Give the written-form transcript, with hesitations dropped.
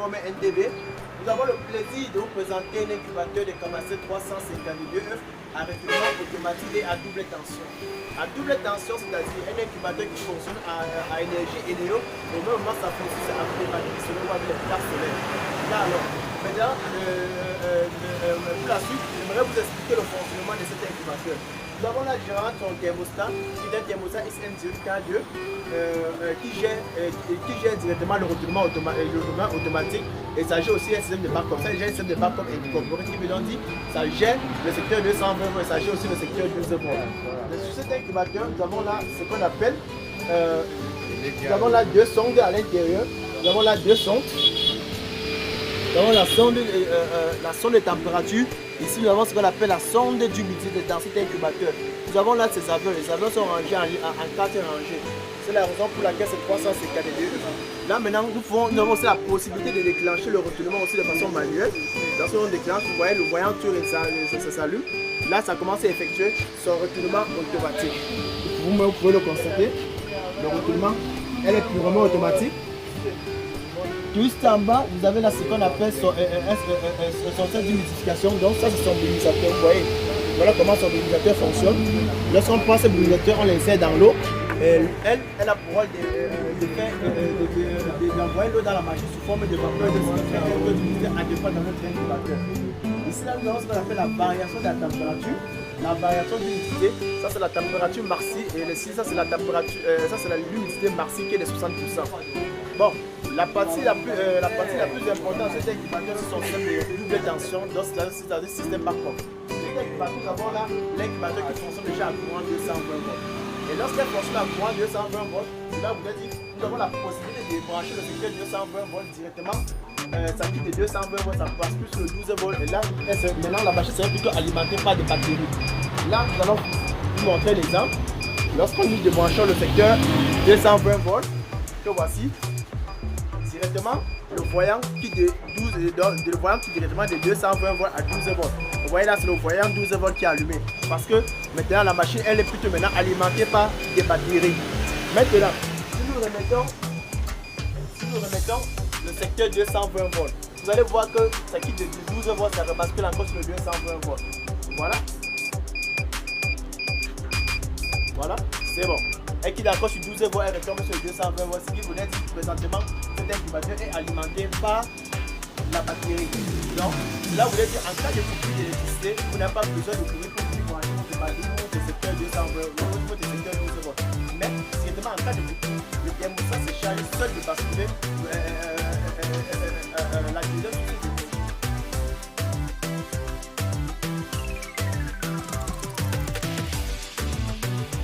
forme NDB. Nous avons le plaisir de vous présenter un incubateur de Kamaset 352 œufs à refoulement automatique et à double tension. À double tension, c'est-à-dire un incubateur qui fonctionne à énergie énéo, et au même moment ça fonctionne automatique selon les cartes solaires. Là alors, maintenant, pour la suite, j'aimerais vous expliquer le fonctionnement de cet incubateur. Nous avons là généralement son thermostat, qui est un thermostat SM0K2 qui gère directement le retournement automatique. Et ça gère aussi un système de backup. Ça gère un système de backup incorporé qui veut donc dire ça gère le secteur 220 volts et ça gère aussi le secteur 12 volts. Sur cet incubateur, nous avons là ce qu'on appelle nous avons là deux sondes à l'intérieur. Nous avons là deux sondes. Nous avons la sonde de température. Ici, nous avons ce qu'on appelle la sonde d'humidité dans cet incubateur. Nous avons là ces avions. Les avions sont rangés en 4 rangées. C'est la raison pour laquelle c'est 352. Là, maintenant, nous avons aussi la possibilité de déclencher le retournement aussi de façon manuelle. Lorsque on déclenche, vous voyez le voyant tourne et ça s'allume. Là, ça commence à effectuer son retournement automatique. Vous pouvez le constater. Le retournement, elle est purement automatique. Juste en bas, vous avez là ce qu'on appelle son senseur d'humidification. Donc ça, c'est son bulbisateur. Vous voyez, voilà comment son bulbisateur fonctionne. Lorsqu'on prend ce bulbisateur, on l'insère dans l'eau. Elle a pour rôle d'envoyer l'eau dans la machine sous forme de vapeur d'humidité adéquate dans notre incubateur. Ici, là, nous avons ce qu'on appelle la variation de la température. La variation d'humidité, ça c'est la température maxi. Et ici, ça c'est la température, ça c'est l'humidité maxi qui est de 60%. Bon. La partie la plus importante de cet incubateur, c'est son système de double tension, c'est-à-dire système backup. Nous avons là l'incubateur qui fonctionne déjà à courant 220 volts. Et lorsqu'elle fonctionne à courant 220 volts, là vous avez dit, nous avons la possibilité de brancher le secteur 220 volts directement. Ça quitte de 220 volts, ça passe plus sur le 12 volts. Et là, maintenant la machine serait plutôt alimentée par des batteries. Là, nous allons vous montrer l'exemple. Lorsqu'on nous débranchons le secteur 220 volts, que voici. Directement le voyant qui directement de 220 volts à 12 volts. Vous voyez là, c'est le voyant 12 volts qui est allumé. Parce que maintenant la machine elle est plutôt maintenant alimentée par des batteries. Maintenant, si nous remettons le secteur 220 volts, vous allez voir que ça quitte de 12 volts, ça rebascule encore sur le 220 volts. Voilà. Voilà, c'est bon. Et qui d'accord sur 12 volts, elle retombe sur 220 volts. Ce qui vous dit présentement, cet incubateur est alimenté par la batterie. Donc, là, vous voulez dire, en cas de coupure d'électricité, vous n'avez pas besoin de courir pour brancher votre batterie ou votre secteur 220 volts, votre secteur 12 volts. Mais, directement, en cas de coupure, le thermostat se charge seul de basculer la division